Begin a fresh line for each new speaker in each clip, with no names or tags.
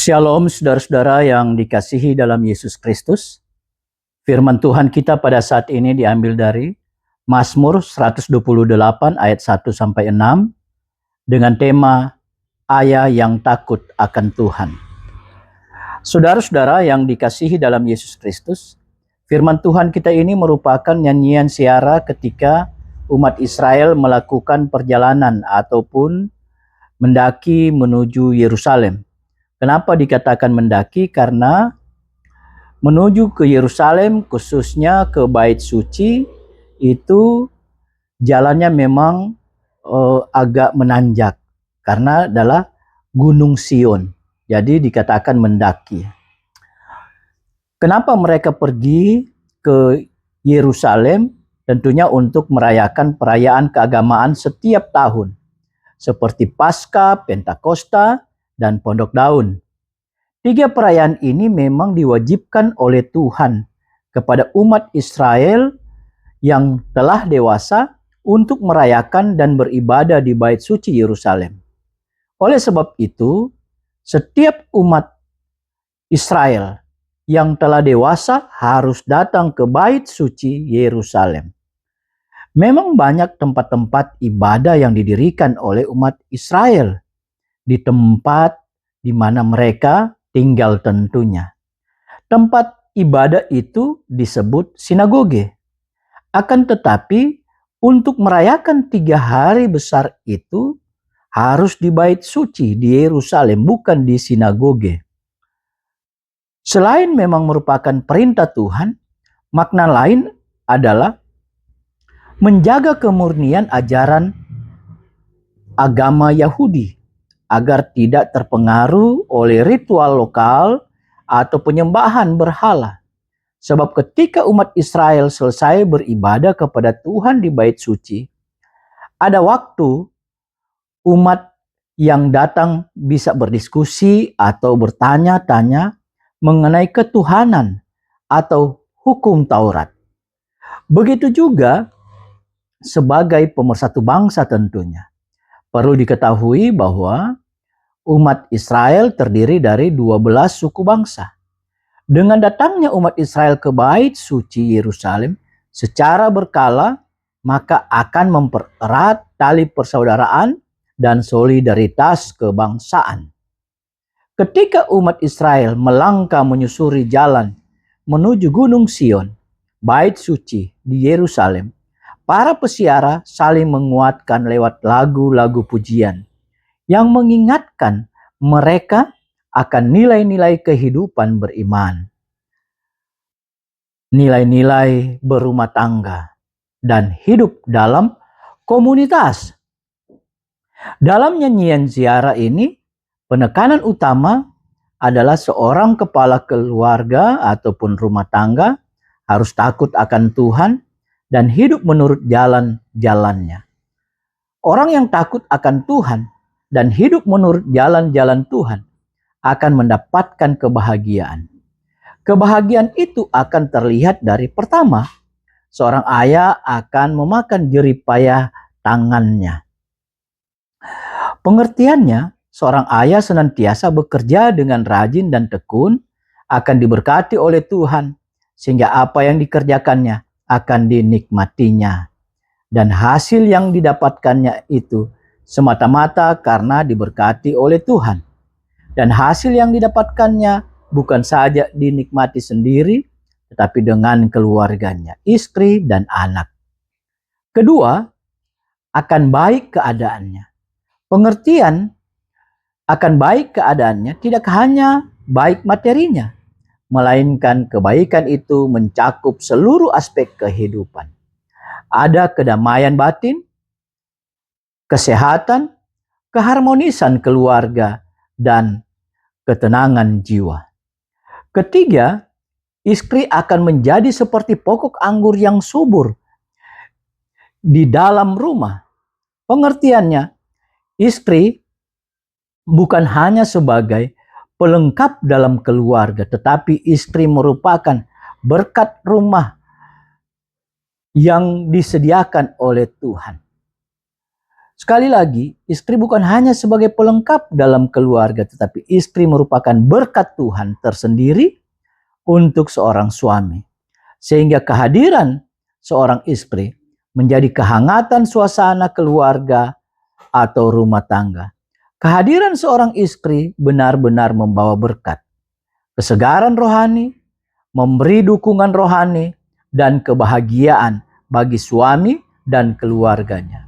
Shalom saudara-saudara yang dikasihi dalam Yesus Kristus. Firman Tuhan kita pada saat ini diambil dari Mazmur 128 ayat 1-6 dengan tema Ayah yang takut akan Tuhan. Saudara-saudara yang dikasihi dalam Yesus Kristus, firman Tuhan kita ini merupakan nyanyian siara ketika umat Israel melakukan perjalanan ataupun mendaki menuju Yerusalem. Kenapa dikatakan mendaki? Karena menuju ke Yerusalem, khususnya ke Bait Suci, itu jalannya memang agak menanjak karena adalah Gunung Sion. Jadi dikatakan mendaki. Kenapa mereka pergi ke Yerusalem? Tentunya untuk merayakan perayaan keagamaan setiap tahun, seperti Paskah, Pentakosta, dan Pondok Daun. 3 perayaan ini memang diwajibkan oleh Tuhan kepada umat Israel yang telah dewasa untuk merayakan dan beribadah di Bait Suci Yerusalem. Oleh sebab itu, setiap umat Israel yang telah dewasa harus datang ke Bait Suci Yerusalem. Memang banyak tempat-tempat ibadah yang didirikan oleh umat Israel di tempat di mana mereka tinggal tentunya. Tempat ibadah itu disebut sinagoge. Akan tetapi untuk merayakan 3 hari besar itu harus di Bait Suci di Yerusalem, bukan di sinagoge. Selain memang merupakan perintah Tuhan, makna lain adalah menjaga kemurnian ajaran agama Yahudi agar tidak terpengaruh oleh ritual lokal atau penyembahan berhala. Sebab ketika umat Israel selesai beribadah kepada Tuhan di Bait Suci, ada waktu umat yang datang bisa berdiskusi atau bertanya-tanya mengenai ketuhanan atau hukum Taurat. Begitu juga sebagai pemersatu bangsa tentunya. Perlu diketahui bahwa umat Israel terdiri dari 12 suku bangsa. Dengan datangnya umat Israel ke Bait Suci Yerusalem secara berkala, maka akan mempererat tali persaudaraan dan solidaritas kebangsaan. Ketika umat Israel melangkah menyusuri jalan menuju Gunung Sion, Bait Suci di Yerusalem, para pesiara saling menguatkan lewat lagu-lagu pujian yang mengingatkan mereka akan nilai-nilai kehidupan beriman, nilai-nilai berumah tangga, dan hidup dalam komunitas. Dalam nyanyian ziarah ini, penekanan utama adalah seorang kepala keluarga ataupun rumah tangga harus takut akan Tuhan dan hidup menurut jalan-jalannya. Orang yang takut akan Tuhan dan hidup menurut jalan-jalan Tuhan akan mendapatkan kebahagiaan. Kebahagiaan itu akan terlihat dari pertama, seorang ayah akan memakan jerih payah tangannya. Pengertiannya, seorang ayah senantiasa bekerja dengan rajin dan tekun akan diberkati oleh Tuhan, sehingga apa yang dikerjakannya akan dinikmatinya. Dan hasil yang didapatkannya itu semata-mata karena diberkati oleh Tuhan. Dan hasil yang didapatkannya bukan saja dinikmati sendiri, tetapi dengan keluarganya, istri dan anak. Kedua, akan baik keadaannya. Pengertian akan baik keadaannya tidak hanya baik materinya, melainkan kebaikan itu mencakup seluruh aspek kehidupan. Ada kedamaian batin, kesehatan, keharmonisan keluarga, dan ketenangan jiwa. Ketiga, istri akan menjadi seperti pokok anggur yang subur di dalam rumah. Pengertiannya, istri bukan hanya sebagai pelengkap dalam keluarga, tetapi istri merupakan berkat rumah yang disediakan oleh Tuhan. Sekali lagi, istri bukan hanya sebagai pelengkap dalam keluarga, tetapi istri merupakan berkat Tuhan tersendiri untuk seorang suami. Sehingga kehadiran seorang istri menjadi kehangatan suasana keluarga atau rumah tangga. Kehadiran seorang istri benar-benar membawa berkat, kesegaran rohani, memberi dukungan rohani, dan kebahagiaan bagi suami dan keluarganya.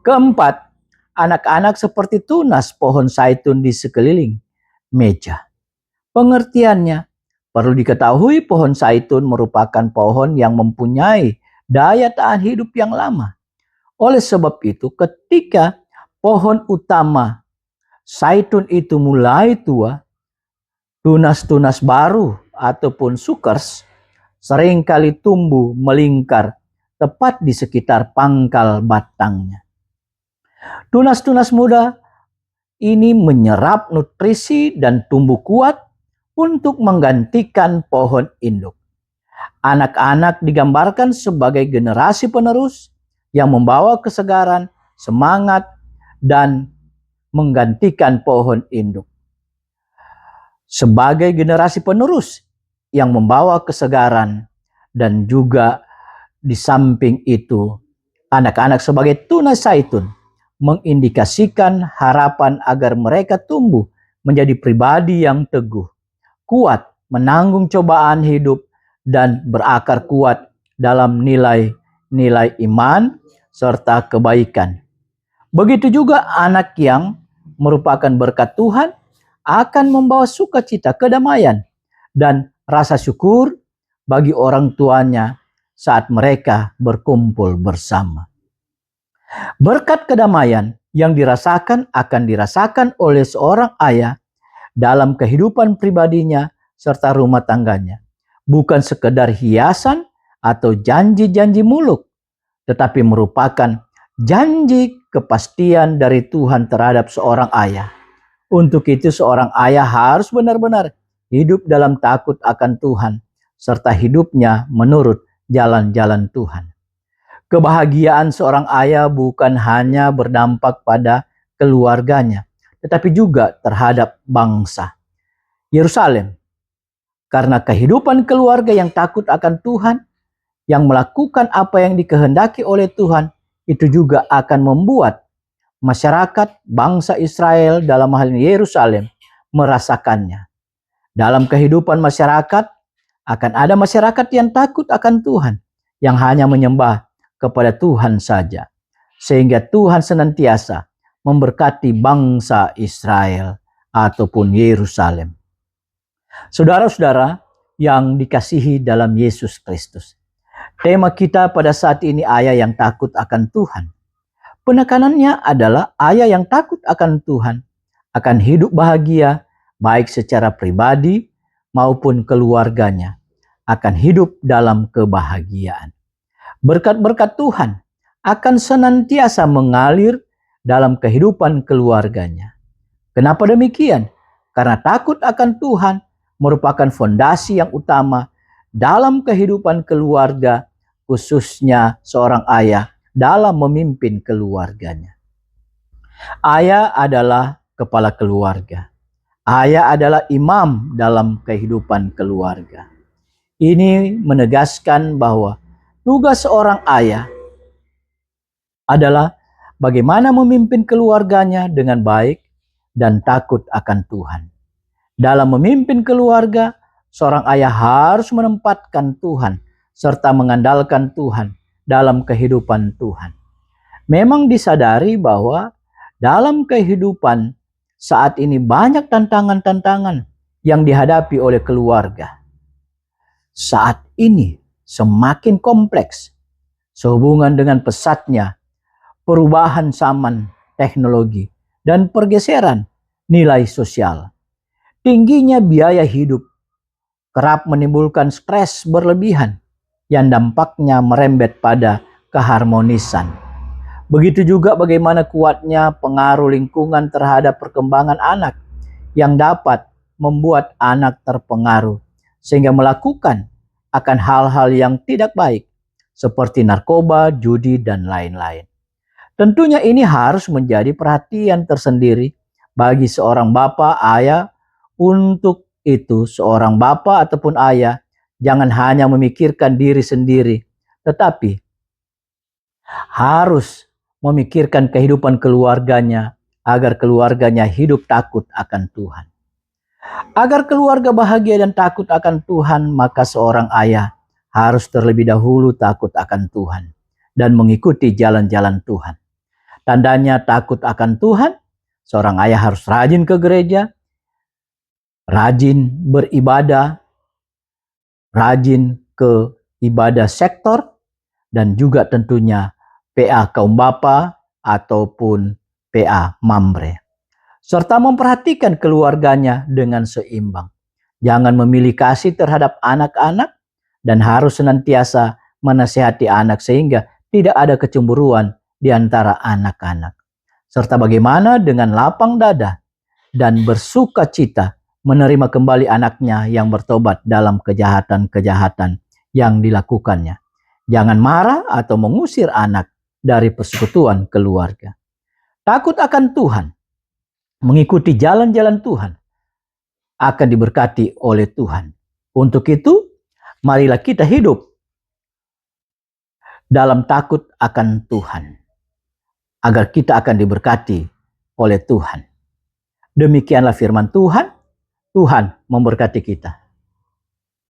Keempat, anak-anak seperti tunas pohon zaitun di sekeliling meja. Pengertiannya, perlu diketahui pohon zaitun merupakan pohon yang mempunyai daya tahan hidup yang lama. Oleh sebab itu, ketika pohon utama zaitun itu mulai tua, tunas-tunas baru ataupun sukers seringkali tumbuh melingkar tepat di sekitar pangkal batangnya. Tunas-tunas muda ini menyerap nutrisi dan tumbuh kuat untuk menggantikan pohon induk. Anak-anak digambarkan sebagai generasi penerus yang membawa kesegaran, semangat, dan menggantikan pohon induk. Sebagai generasi penerus yang membawa kesegaran, dan juga di samping itu, anak-anak sebagai tunas zaitun mengindikasikan harapan agar mereka tumbuh menjadi pribadi yang teguh, kuat menanggung cobaan hidup, dan berakar kuat dalam nilai-nilai iman serta kebaikan. Begitu juga anak yang merupakan berkat Tuhan akan membawa sukacita, kedamaian, dan rasa syukur bagi orang tuanya saat mereka berkumpul bersama. Berkat kedamaian yang dirasakan akan dirasakan oleh seorang ayah dalam kehidupan pribadinya serta rumah tangganya. Bukan sekedar hiasan atau janji-janji muluk, tetapi merupakan janji kepastian dari Tuhan terhadap seorang ayah. Untuk itu seorang ayah harus benar-benar hidup dalam takut akan Tuhan, serta hidupnya menurut jalan-jalan Tuhan. Kebahagiaan seorang ayah bukan hanya berdampak pada keluarganya, tetapi juga terhadap bangsa Yerusalem. Karena kehidupan keluarga yang takut akan Tuhan, yang melakukan apa yang dikehendaki oleh Tuhan, itu juga akan membuat masyarakat bangsa Israel dalam hal ini Yerusalem merasakannya. Dalam kehidupan masyarakat, akan ada masyarakat yang takut akan Tuhan, yang hanya menyembah kepada Tuhan saja. Sehingga Tuhan senantiasa memberkati bangsa Israel ataupun Yerusalem. Saudara-saudara yang dikasihi dalam Yesus Kristus, tema kita pada saat ini ayah yang takut akan Tuhan. Penekanannya adalah ayah yang takut akan Tuhan akan hidup bahagia, baik secara pribadi maupun keluarganya, akan hidup dalam kebahagiaan. Berkat-berkat Tuhan akan senantiasa mengalir dalam kehidupan keluarganya. Kenapa demikian? Karena takut akan Tuhan merupakan fondasi yang utama dalam kehidupan keluarga, khususnya seorang ayah dalam memimpin keluarganya. Ayah adalah kepala keluarga. Ayah adalah imam dalam kehidupan keluarga. Ini menegaskan bahwa tugas seorang ayah adalah bagaimana memimpin keluarganya dengan baik dan takut akan Tuhan. Dalam memimpin keluarga, seorang ayah harus menempatkan Tuhan serta mengandalkan Tuhan dalam kehidupan Tuhan. Memang disadari bahwa dalam kehidupan saat ini banyak tantangan-tantangan yang dihadapi oleh keluarga. Saat ini semakin kompleks sehubungan dengan pesatnya perubahan zaman teknologi dan pergeseran nilai sosial. Tingginya biaya hidup kerap menimbulkan stres berlebihan yang dampaknya merembet pada keharmonisan. Begitu juga bagaimana kuatnya pengaruh lingkungan terhadap perkembangan anak yang dapat membuat anak terpengaruh sehingga melakukan akan hal-hal yang tidak baik seperti narkoba, judi, dan lain-lain. Tentunya ini harus menjadi perhatian tersendiri bagi seorang bapak, ayah. Untuk itu, seorang bapak ataupun ayah jangan hanya memikirkan diri sendiri, tetapi harus memikirkan kehidupan keluarganya agar keluarganya hidup takut akan Tuhan. Agar keluarga bahagia dan takut akan Tuhan, maka seorang ayah harus terlebih dahulu takut akan Tuhan dan mengikuti jalan-jalan Tuhan. Tandanya takut akan Tuhan, seorang ayah harus rajin ke gereja, rajin beribadah, rajin ke ibadah sektor, dan juga tentunya PA kaum bapa ataupun PA mamre. Serta memperhatikan keluarganya dengan seimbang. Jangan memilih kasih terhadap anak-anak dan harus senantiasa menasihati anak sehingga tidak ada kecemburuan di antara anak-anak. Serta bagaimana dengan lapang dada dan bersuka cita menerima kembali anaknya yang bertobat dalam kejahatan-kejahatan yang dilakukannya. Jangan marah atau mengusir anak dari persekutuan keluarga. Takut akan Tuhan, mengikuti jalan-jalan Tuhan, akan diberkati oleh Tuhan. Untuk itu, marilah kita hidup dalam takut akan Tuhan, agar kita akan diberkati oleh Tuhan. Demikianlah firman Tuhan. Tuhan memberkati kita.